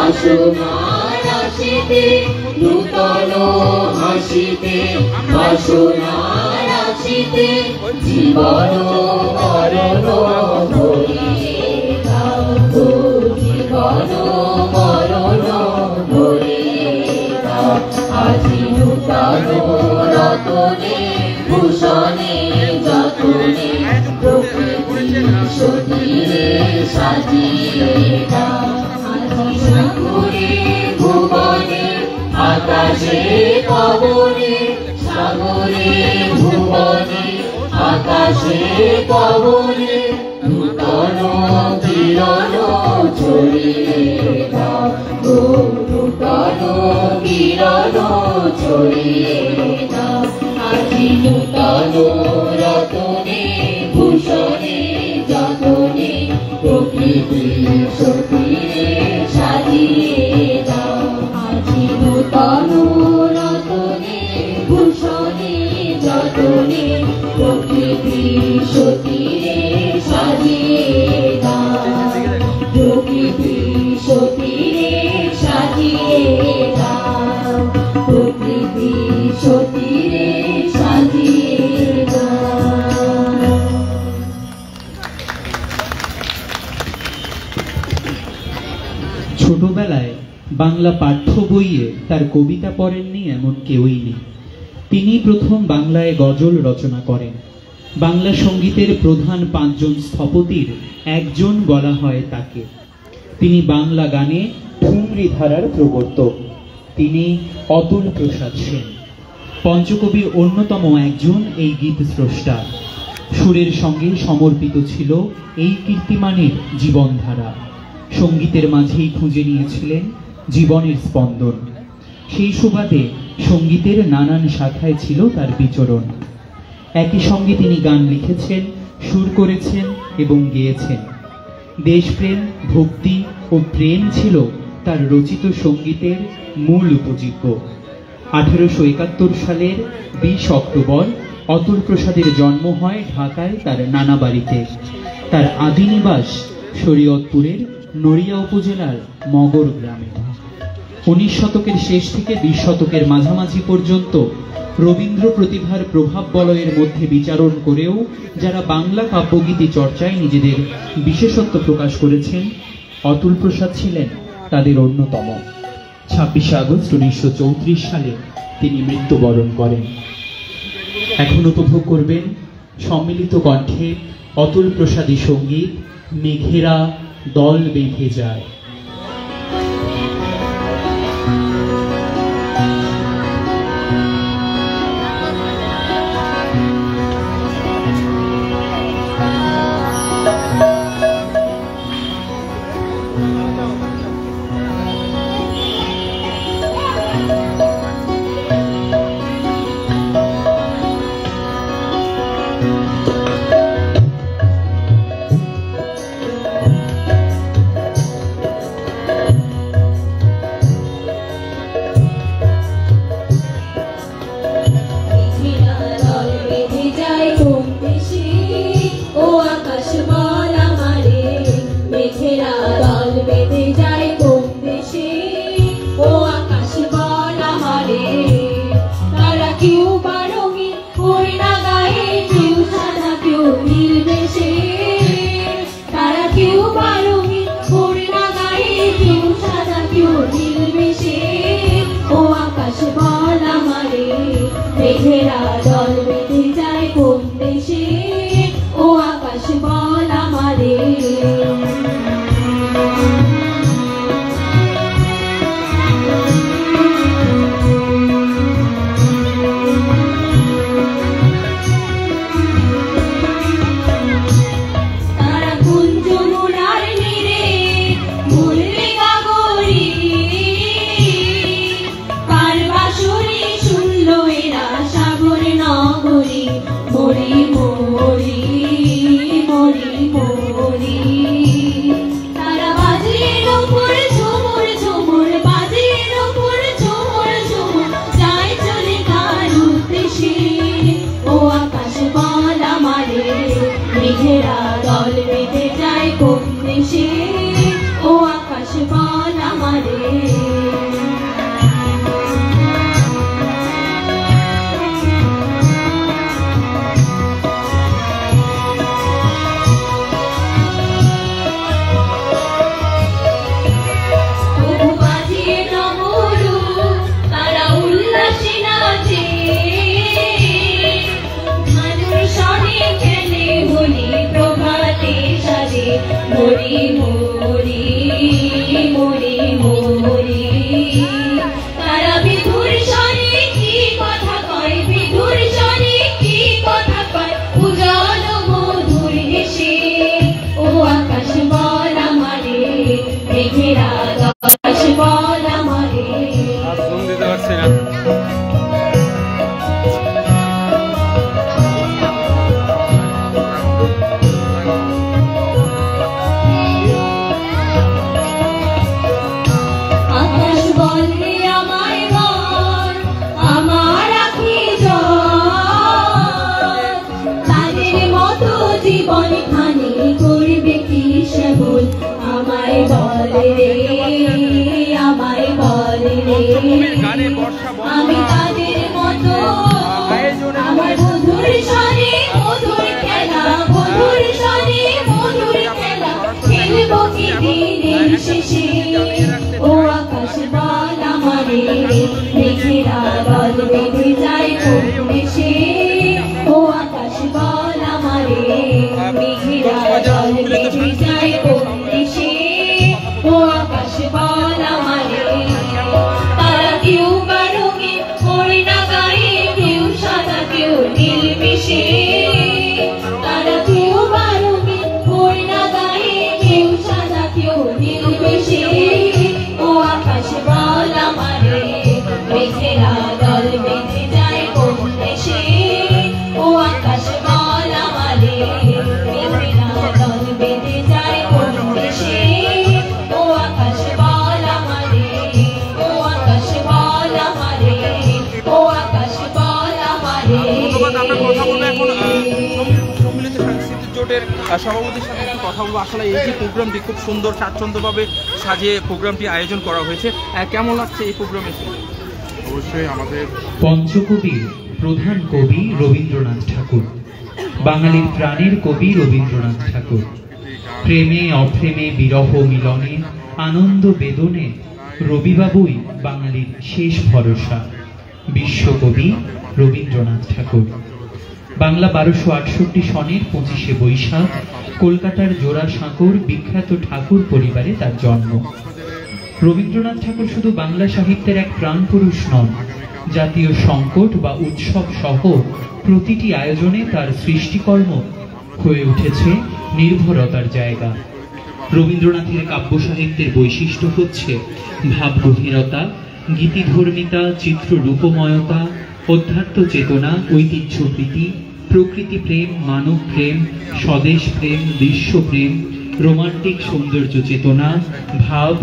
বাসনা রাশিতে নূতন হাসিতে বাসনা রাশিতে জীবন মরণ ভরিয়ে দাও জীবন মরণ ভরিয়ে দাও আজি নূতন রতনে ভূষণে যতনে প্রকৃতি সতীরে সাজিয়ে দাও আজি সাগরে ভুবনে আকাশে পবনে সাগরে ভুবনে আকাশে পবনে নূতন কিরণ ছড়িয়ে দাও নূতন কিরণ ছড়িয়ে দাও আজি নূতন রতনে ভূষণে যতনে প্রকৃতি সতীরে সাজিয়ে দাও আজি নূতন রতনে ভূষণে যতনে প্রকৃতি সতীরে সাজিয়ে দাও প্রকৃতি সতীরে সাজিয়ে দাও প্রকৃতি সতীরে সাজিয়ে দাও। ছোটবেলায় বাংলা পাঠ্য বইয়ে তার কবিতা পড়েননি এমন কেউই নেই। তিনি প্রথম বাংলায় গজল রচনা করেন। বাংলা সঙ্গীতের প্রধান 5 জন স্থপতির একজন বলা হয় তাকে। তিনি বাংলা গানে ঠুমরি ধারার প্রবর্তক। তিনি অতুল প্রসাদ সেন, পঞ্চকবির অন্যতম একজন এই গীত স্রষ্টা। সুরের সঙ্গে সমর্পিত ছিল এই কীর্তিমানের জীবনধারা। সঙ্গীতের মাঝেই খুঁজে নিয়েছিলেন জীবনের স্পন্দন। সেই সুবাদে সঙ্গীতের নানান শাখায় ছিল তার বিচরণ। একই সঙ্গে তিনি গান লিখেছেন, সুর করেছেন এবং গেয়েছেন। দেশপ্রেম, ভক্তি ও প্রেম ছিল তার রচিত সঙ্গীতের মূল উপজীব্য। 1871 সালের 20 অক্টোবর অতুল প্রসাদের জন্ম হয় ঢাকায় তার নানা বাড়িতে। তার আদি নিবাস শরীয়তপুরের নড়িয়া উপজেলার মগর গ্রামে। 19 শতকের শেষ থেকে 20 শতকের মাঝামাঝি পর্যন্ত রবীন্দ্র প্রতিভার প্রভাব বলয়ের মধ্যে বিচারণ করেও যারা বাংলা কাব্যগীতি চর্চায় নিজেদের বিশেষত্ব প্রকাশ করেছেন, অতুল প্রসাদ ছিলেন তাদের অন্যতম। 26 আগস্ট 1934 সালে তিনি মৃত্যুবরণ করেন। এখন উপভোগ করবেন সম্মিলিত কণ্ঠে অতুল প্রসাদী সঙ্গীত মেঘেরা দল বেঁধে যায়। মেঘেরা দল বেঁধে যায় কোন দেশে, ও আকাশ বল আমারে। আমায় বলে রে, আমায় বলে রে, আমি তাদের মতো আমার মধুর স্বরে মধুর খেলা, মধুর স্বরে মধুর খেলা খেলবো কি দিনের শেষে। ও আকাশ বল আমারে, মেঘেরা দল বেঁধে যায় কোন দেশে। ও আকাশ বল আমারে, মেঘেরা দল বেঁধে যায় কোন দেশে। ও আকাশ বল আমারে, তারা কেউ বা রঙিন ওড়না গায়ে, কেউ সাদা কেউ নীল মিশে। তারা কেউ বা রঙিন ওড়না গায়ে, কেউ সাদা কেউ নীল মিশে। ও আকাশ বল আমারে, মেঘেরা দল বেঁধে যায় কোন দেশে। ও আকাশ বল আমারে, মেঘেরা দল বেঁধে যায় কোন দেশে। ও আকাশ বল আমারে, ও আকাশ বল আমারে, ও আকাশ বল আমারে। ধন্যবাদ। আমরা কথা বলবো এখন সম্মিলিত সাংস্কৃতিক জোটের সভাপতির সাথে একটু কথা বলবো। আসলে এই যে প্রোগ্রামটি খুব সুন্দর স্বাচ্ছন্দ্যভাবে সাজিয়ে প্রোগ্রামটি আয়োজন করা হয়েছে, কেমন লাগছে এই প্রোগ্রামে? অবশ্যই আমাদের পঞ্চকবির প্রধান কবি রবীন্দ্রনাথ ঠাকুর, বাঙালির প্রাণের কবি রবীন্দ্রনাথ ঠাকুর। প্রেমে অপ্রেমে বিরহ মিলনে আনন্দ বেদনে রবিবাবুই বাঙালির শেষ ভরসা। বিশ্বকবি রবীন্দ্রনাথ ঠাকুর। বাংলা 1268 সনের 25শে বৈশাখ কলকাতার জোড়াসাঁকোর বিখ্যাত ঠাকুর পরিবারে তার জন্ম। রবীন্দ্রনাথ ঠাকুর শুধু বাংলা সাহিত্যের এক প্রাণপুরুষ নন, জাতীয় সংকট বা উৎসব সহ প্রতিটি আয়োজনে তার সৃষ্টিকর্ম হয়ে উঠেছে নির্ভরতার জায়গা। রবীন্দ্রনাথের কাব্য সাহিত্যের বৈশিষ্ট্য হচ্ছে ভাবগভীরতা, গীতিধর্মিতা, চিত্ররূপময়তা, অধ্যাত্ম চেতনা, ঐতিহ্যপ্রীতি, প্রকৃতি প্রেম, মানব প্রেম, স্বদেশ প্রেম, বিশ্বপ্রেম, রোমান্টিক সৌন্দর্য চেতনা, ভাব,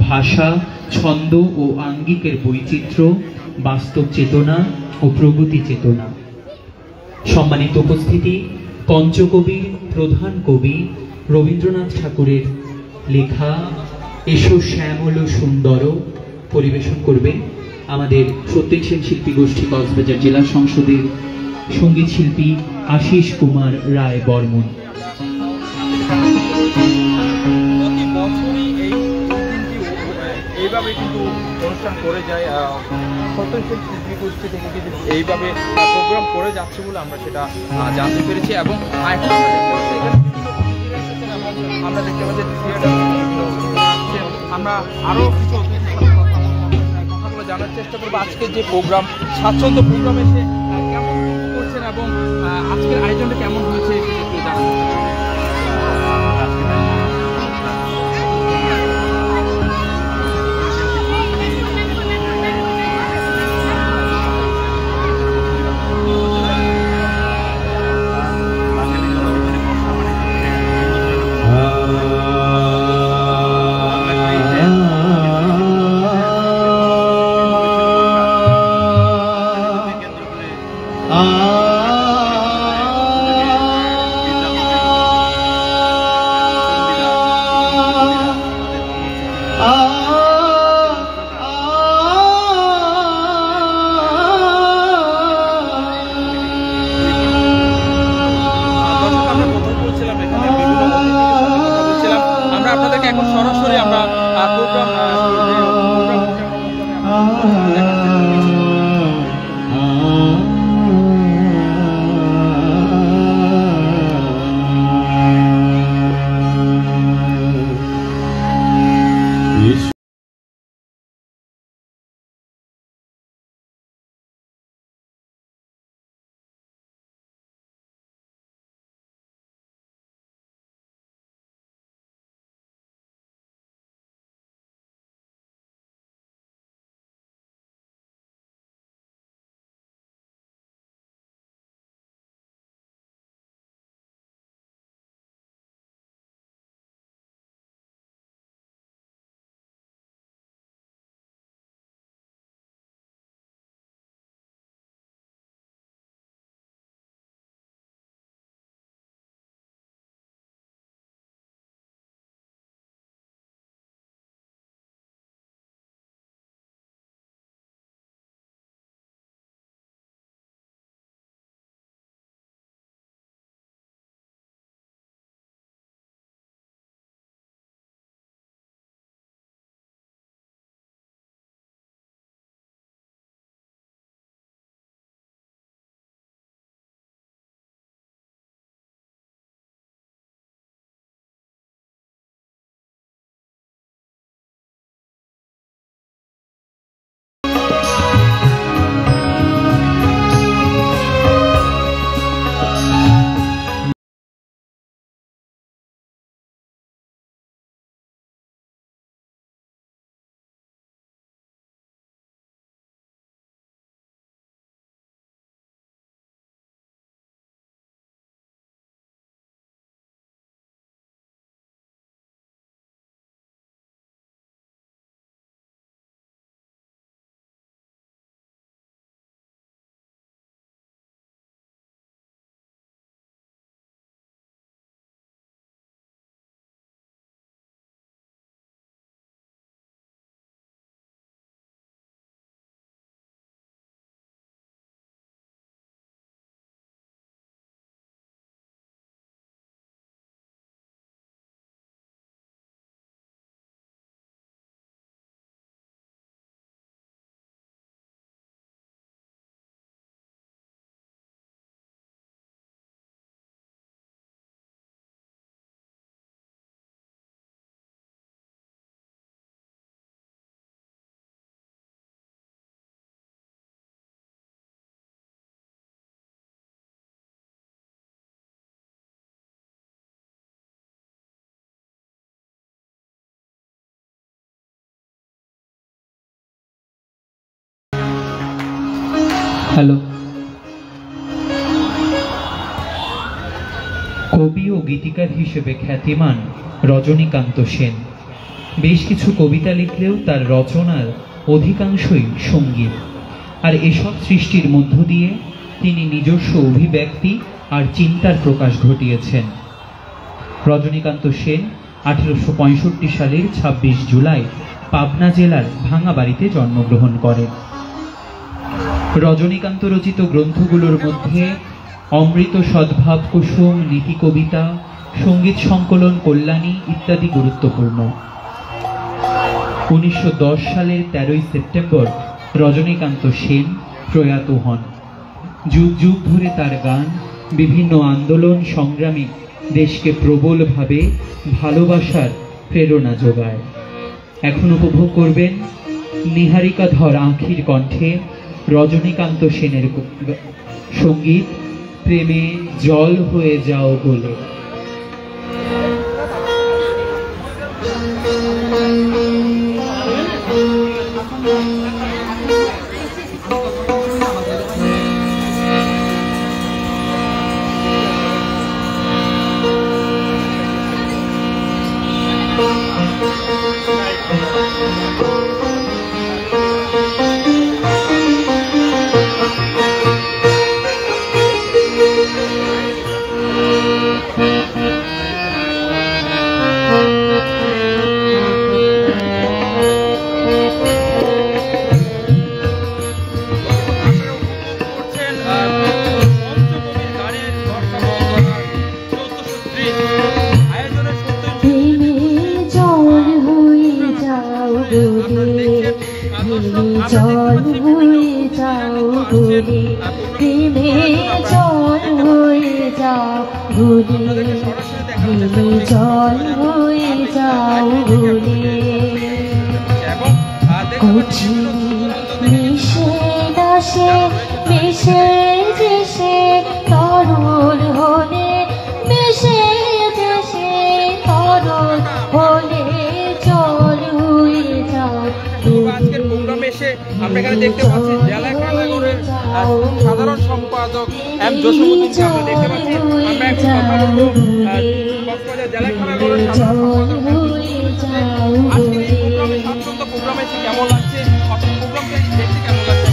ভাষা, ছন্দ ও আঙ্গিকের বৈচিত্র্য, বাস্তব চেতনা ও প্রগতি চেতনা। সম্মানিত উপস্থিতি, পঞ্চকবির প্রধান কবি রবীন্দ্রনাথ ঠাকুরের লেখা এসো শ্যামল সুন্দর পরিবেশন করবেন আমাদের সত্যেন শিল্পী গোষ্ঠী কক্সবাজার জেলা সংসদের সঙ্গীত শিল্পী আশিস কুমার রায় বর্মন। প্রতি বছরই এই এইভাবে কিন্তু অনুষ্ঠান করে যায় সত্যেন শিল্পী গোষ্ঠী থেকে, কিন্তু এইভাবে প্রোগ্রাম করে যাচ্ছে বলে আমরা সেটা জানতে পেরেছি। এবং এখন আমরা দেখতে পাচ্ছি আমরা আরও কিছু কথাগুলো জানার চেষ্টা করবো। আজকের যে প্রোগ্রাম স্বাচ্ছন্দ্য প্রোগ্রাম এসে কেমন করছেন এবং আজকের আয়োজনটা কেমন হয়েছে সেটা একটু জানাতে হ্যালো। কবি ও গীতিকার হিসেবে খ্যাতিমান রজনীকান্ত সেন বেশ কিছু কবিতা লিখলেও তার রচনার অধিকাংশই সঙ্গীত, আর এসব সৃষ্টির মধ্য দিয়ে তিনি নিজস্ব অভিব্যক্তি আর চিন্তার প্রকাশ ঘটিয়েছেন। রজনীকান্ত সেন 1865 সালের 26 জুলাই পাবনা জেলার ভাঙাবাড়িতে জন্মগ্রহণ করেন। রজনীকান্ত রচিত গ্রন্থগুলোর মধ্যে অমৃত সদ্ভাব কুসুম, নীতি কবিতা, সঙ্গীত সংকলন কল্যাণী ইত্যাদি গুরুত্বপূর্ণ। 1910 সালের 13 সেপ্টেম্বর রজনীকান্ত সেন প্রয়াত হন। যুগ যুগ ধরে তার গান বিভিন্ন আন্দোলন সংগ্রামে দেশকে প্রবলভাবে ভালোবাসার প্রেরণা যোগায়। এখন উপভোগ করবেন নিহারিকাধর আঁখির কণ্ঠে রজনীকান্ত সেনের সঙ্গীত প্রেমে জল হয়ে যাও বলে। আমরা এখানে দেখতে পাচ্ছি জেলা খেলাঘরের সাধারণ সম্পাদক এম জসিমউদ্দিনকে আমরা দেখতে পাচ্ছি। আমরা এখন কথা বলবো কক্সবাজার জেলা খেলাঘরের সাধারণ সম্পাদক। আজকের এই প্রোগ্রামে সাধারণত প্রোগ্রামে কেমন লাগছে, প্রোগ্রামটা দেখতে কেমন লাগছে?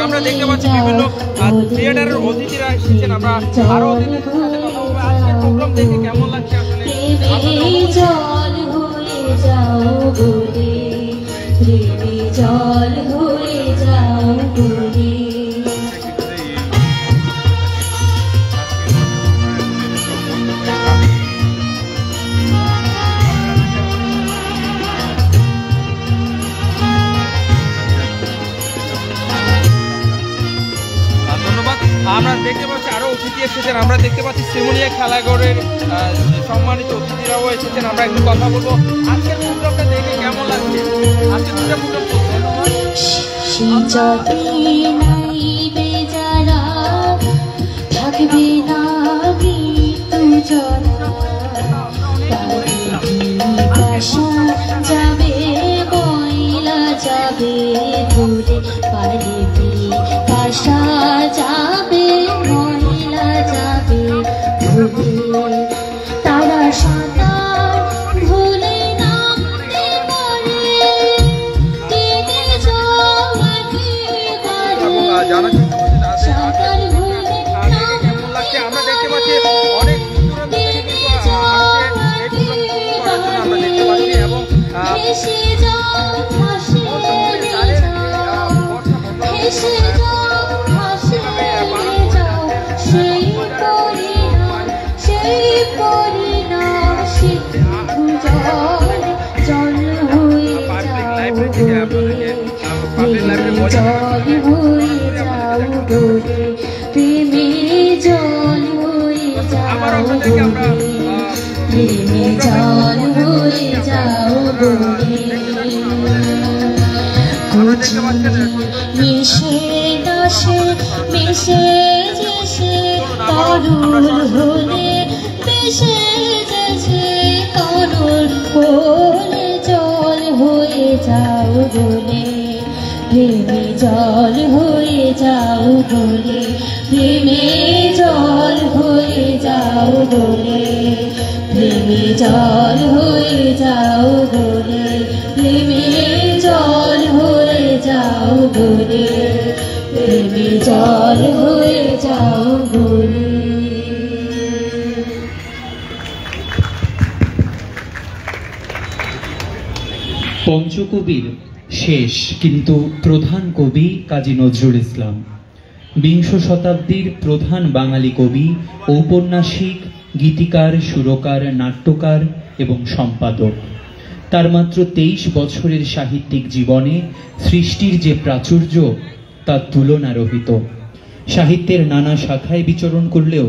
আমরা দেখতে পাচ্ছি বিভিন্ন থিয়েটারের অতিথিরা এসেছেন। আমরা আরো অতিথিদের সাথে কথা বলবো। আজকের প্রোগ্রাম দেখে কেমন লাগছে আসলে? জল হয়ে যাও বলে, জল হয়ে যাও বলে। আমরা দেখতে পাচ্ছি আরো অতিথি এসেছেন। আমরা দেখতে পাচ্ছি সিমুলিয়া খেলাঘরের সম্মানিত অতিথিরাও এসেছেন। আমরা একটু কথা বলবো। আজকের প্রোগ্রামটা দেখে কেমন লাগছে? আজকে দুটো প্রোগ্রাম থাকবে না যাবে বইলা যাবে ভুলে পারে কাশা যাবে মহিলা যাবে ভুলে তারা সাঁতার ভুলে নামতে পারে টেনে যাওয়াতে পারে সাঁতার ভুলে কেমন লাগছে? আমরা দেখতে পাচ্ছি অনেক দূর দূরান্ত থেকে কিন্তু লাইব্রেরি থেকে আপনাদেরকে পাশের লাইব্রেরি আবার আপনাদেরকে আমরা মিশে দাসে মিশে যেসে তরুণ হলে মিশে যেসে তরুণ কোলে জল হয়ে যাও বলে প্রেমে জল হয়ে যাও বলে প্রেমে জল হয়ে যাও বলে প্রেমে জল হয়ে যাও বলে প্রেমে জল হয়ে যাও বলে প্রেমে জল হয়ে যাও বলে। পঞ্চকবির শেষ কিন্তু প্রধান কবি কাজী নজরুল ইসলাম, বিংশ শতাব্দীর প্রধান বাঙালি কবি, ঔপন্যাসিক, গীতিকার, সুরকার, নাট্যকার এবং সম্পাদক। তার মাত্র 23 বছরের সাহিত্যিক জীবনে সৃষ্টির যে প্রাচুর্য তার তুলনারহিত। সাহিত্যের নানা শাখায় বিচরণ করলেও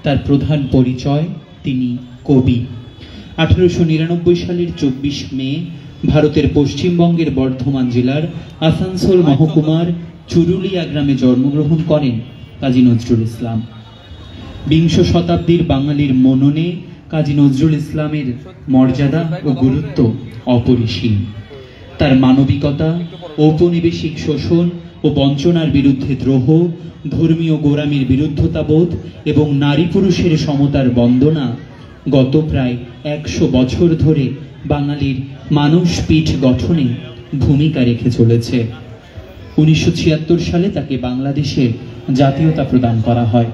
তার প্রধান পরিচয় তিনি কবি। 1899 সালের 24 মে ভারতের পশ্চিমবঙ্গের বর্ধমান জেলার আসানসোল মহকুমার চুরুলিয়া গ্রামে জন্মগ্রহণ করেন কাজী নজরুল ইসলাম। বিংশ শতাব্দীর বাঙালির মননে কাজী নজরুল ইসলামের মর্যাদা ও গুরুত্ব অপরিসীম। তার মানবিকতা, ঔপনিবেশিক শোষণ ও বঞ্চনার বিরুদ্ধে দ্রোহ, ধর্মীয় গোঁড়ামির বিরুদ্ধতাবোধ এবং নারী পুরুষের সমতার বন্দনা গত প্রায় 100 বছর ধরে বাঙালির মানসপীঠ গঠনে ভূমিকা রেখে চলেছে। 1976 সালে তাকে বাংলাদেশের জাতীয়তা প্রদান করা হয়।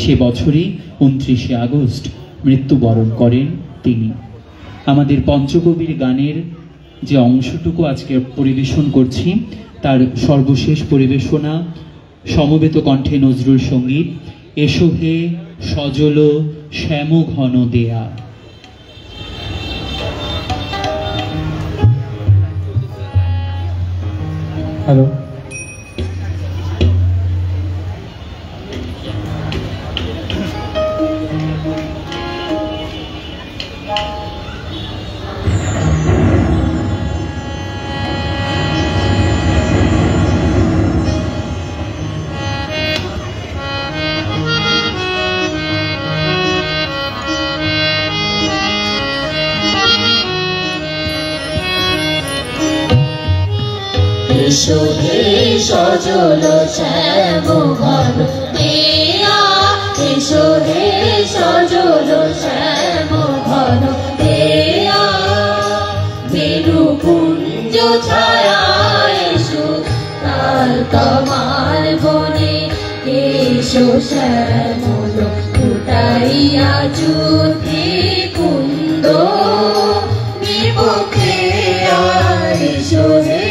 সে বছরই 29 আগস্ট মৃত্যুবরণ করেন তিনি। আমাদের পঞ্চকবির গানের যে অংশটুকু আজকে পরিবেশন করছি তার সর্বশেষ পরিবেশনা সমবেত কণ্ঠে নজরুল সঙ্গীত এসো হে সজল শ্যাম ঘন দেয়া। হ্যালো, এসো হে সজল শ্যাম ঘন দেয়া, এসো হে সজল শ্যাম ঘন দেয়া, বেণু কুঞ্জ ছায়া এসো তাল কামাল বনে, এসো শ্যামল ফুটাইয়া চুতি কুন্দ বিপক্ষে, এসো হে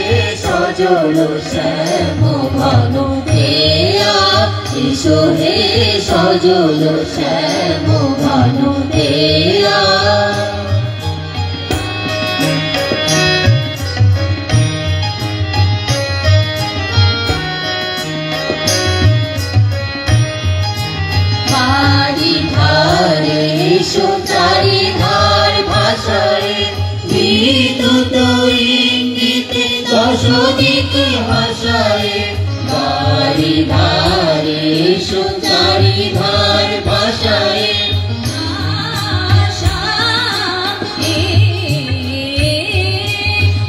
সজল শ্যাম ঘন দেয়া, এসো হে সজল শ্যাম ঘন দেয়া। বাড়ি ধারে এসো চারি ধার ভাষায়, বিদ্যুৎ ইঙ্গিতে দশ দিকে ভাষায়, বাড়ি ধারে এসো চারি ধার ভাষায়,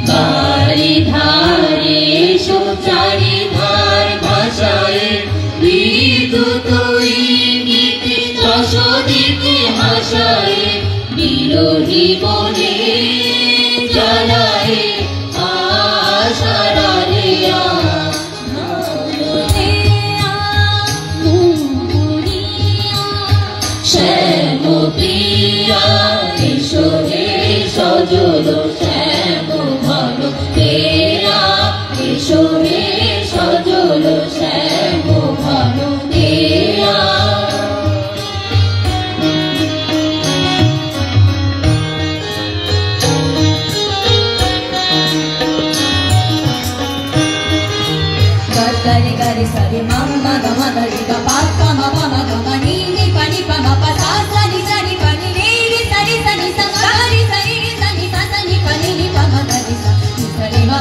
বাড়ি ধারে এসো চারি ধার ভাষায়, বিদ্যুৎ ইঙ্গিতে দশ দিকে ভাষায়, বিরোহী মনে জ্বালায় আশারা দেয়া,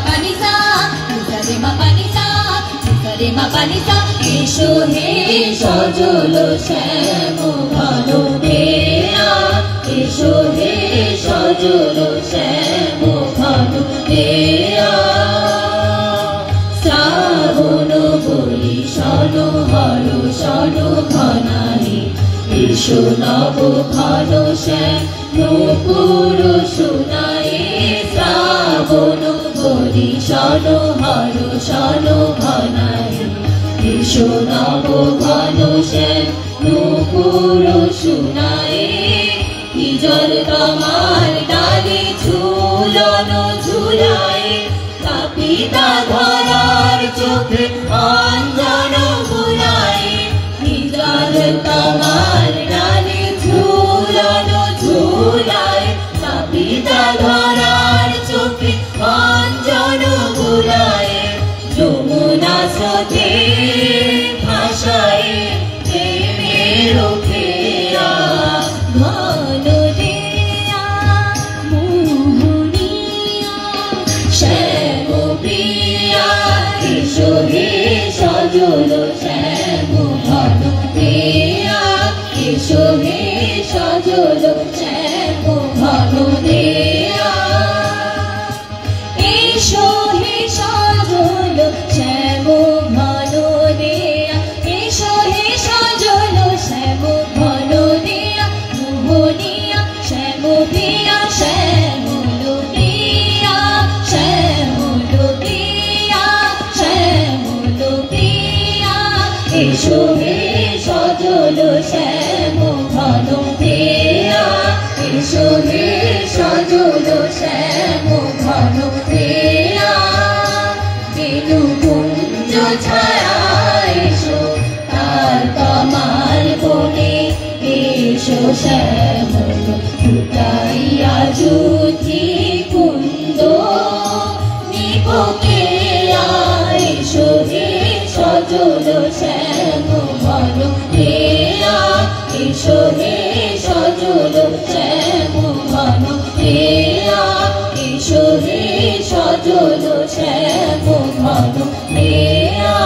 pani sa re ma pani sa re ma pani sa এসো হে সজল শ্যাম ঘন দেয়া এসো হে সজল শ্যাম ঘন দেয়া শ্রাবণ বলি শন হর শন ঘনাহে এসো নব ঘন শ্যাম নূপুর শোনায়ে শ্রাবণ বলি শন হর শন ঘনাহে এসো নব ঘন শ্যাম নূপুর শোনায়ে কি জল তোমার ডালে ঝুলন ঝুলায়ে কাপিতা ধরার চোখে অঞ্জন বুলায়ে কি জল তোমার ডালে ঝুলন ঝুলায়ে কাপিতা ধরার চোখে অঞ্জন বুলায়ে যমুনা স্রোতে ভাসায়ে প্রেমের খেয়া ঘন দেয়া মোহনিয়া শ্যাম প্রিয়া এসো হে সজল শ্যাম ঘন দেয়া এসো হে সজল শ্যাম ঘন দেয়া এসো হে সজল শ্যাম ঘন দেয়া এসো হে সজল শ্যাম ঘন দেয়া মোহনিয়া শ্যাম প্রিয়া শ্যাম প্রিয়া শ্যাম প্রিয়া শ্যাম প্রিয়া এসো হে সজল শ্যাম ঘন দেয়া এসো হে সজল শ্যাম ঘন দেয়া বেনু কুঞ্জ ছায়া এসো তার কমাল বনে এসো শ্যামল ফুটাইয়া জ্যোতি কুন্দ নিপকে এসো হে সজল শ্যাম ঘন দেয়া এসো হে সজল শ্যাম ঘন দেয়া এসো হে সজল শ্যাম ঘন দেয়া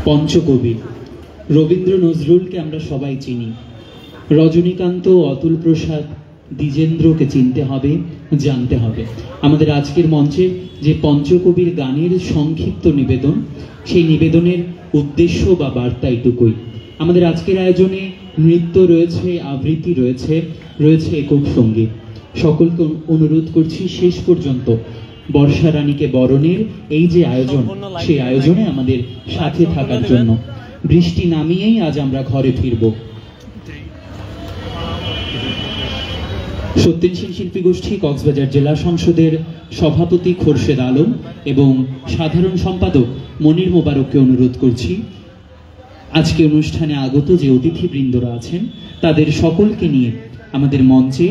পঞ্চকবি রবীন্দ্র নজরুলকে আমরা সবাই চিনি, রজনীকান্ত, অতুল প্রসাদ, দ্বিজেন্দ্রকে চিনতে হবে, জানতে হবে। আমাদের আজকের মঞ্চে যে পঞ্চকবির গানের সংক্ষিপ্ত নিবেদন, সেই নিবেদনের উদ্দেশ্য বা বার্তা এটুকুই। আমাদের আজকের আয়োজনে নৃত্য রয়েছে, আবৃত্তি রয়েছে, রয়েছে একক সঙ্গীত। সকলকে অনুরোধ করছি শেষ পর্যন্ত বর্ষা রানীকে বরণের এই যে আয়োজন, সেই আয়োজনে আমাদের সাথে থাকার জন্য। বৃষ্টি নামিয়েই আজ আমরা ঘরে ফিরব। সত্যেনশীল শিল্পী গোষ্ঠী কক্সবাজার জেলা সংসদের সভাপতি খোরশেদ আলম এবং সাধারণ সম্পাদক মনির মোবারককে অনুরোধ করছি আজকে অনুষ্ঠানে আগত যে অতিথিবৃন্দরা আছেন তাদের সকলকে নিয়ে আমাদের মঞ্চে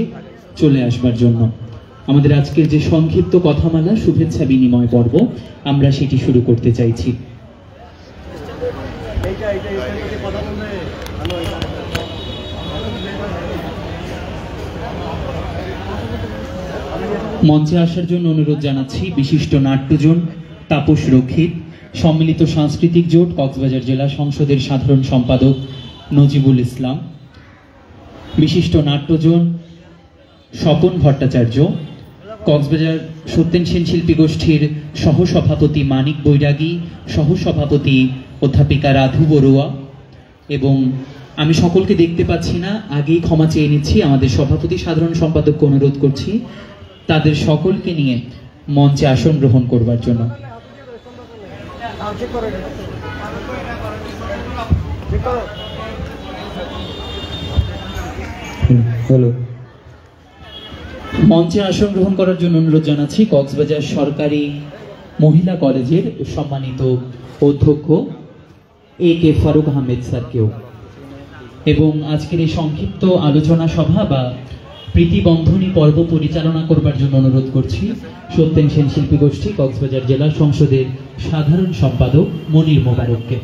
চলে আসবার জন্য। আমাদের আজকের যে সংক্ষিপ্ত কথামালা শুভেচ্ছা বিনিময় পর্ব, আমরা সেটি শুরু করতে চাইছি। মঞ্চে আসার জন্য অনুরোধ জানাচ্ছি বিশিষ্ট নাট্যজন তাপস রক্ষিত, সম্মিলিত সাংস্কৃতিক জোট কক্সবাজার জেলা সংসদের সাধারণ সম্পাদক নজিবুল ইসলাম, বিশিষ্ট নাট্যজন স্বপন ভট্টাচার্য, কক্সবাজার সত্যেনশীল শিল্পী গোষ্ঠীর সহসভাপতি মানিক বৈরাগী, সহসভাপতি অধ্যাপিকা রাধু বড়ুয়া, এবং আমি সকলকে দেখতে পাচ্ছি না, আগেই ক্ষমা চেয়ে নিচ্ছি, আমাদের সভাপতি সাধারণ সম্পাদককে অনুরোধ করছি তাদের সকলকে নিয়ে মঞ্চে আসন গ্রহণ করবার জন্য। মঞ্চে আসন গ্রহণ করার জন্য অনুরোধ জানাচ্ছি কক্সবাজার সরকারি মহিলা কলেজের সম্মানিত অধ্যক্ষ A.K. ফারুক আহমেদ স্যারকেও। এবং আজকের এই সংক্ষিপ্ত আলোচনা সভা বা প্রীতিবন্ধনী পর্ব পরিচালনা করবার জন্য অনুরোধ করছি সত্যেন সেন শিল্পী গোষ্ঠী কক্সবাজার জেলা সংসদের সাধারণ সম্পাদক মনির মোবারককে।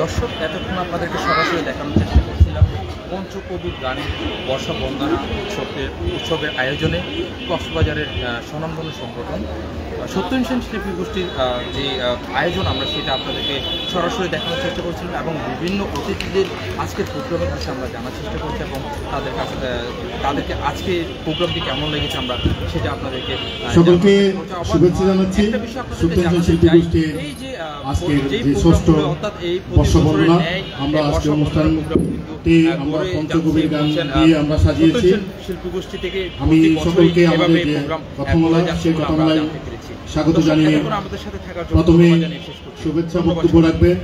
দর্শক, এতক্ষণ আপনাদেরকে সরাসরি দেখানোর চেষ্টা করছিলাম পঞ্চকবির গানের বর্ষা বন্দনা উৎসবের আয়োজনে কক্সবাজারের স্বনামধন্য সংগঠন সত্যেন সেন শিল্পী গোষ্ঠীর যে আয়োজন, আমরা সেটা আপনাদেরকে সরাসরি দেখানোর চেষ্টা করছিলাম এবং বিভিন্ন অতিথিদের আজকের প্রোগ্রামের বিষয়ে আমরা জানার চেষ্টা করছি এবং তাদেরকে আজকে প্রোগ্রামটি কেমন লেগেছে আমরা সেটা আপনাদেরকে সকলকে শুভেচ্ছা জানাচ্ছি। সত্যেন সেন শিল্পী গোষ্ঠীর আজকের যে ষষ্ঠ বর্ষা বন্দনা, আমরা আজকে অনুষ্ঠানটি আমরা পঞ্চকবির গান দিয়ে আমরা সাজিয়েছি। শিল্পী গোষ্ঠী থেকে আমি সকলকে আমাদের যে কথামালা সেই কথামালায় স্বাগত জানিয়ে প্রথমে শুভেচ্ছা বক্তব্য রাখবেন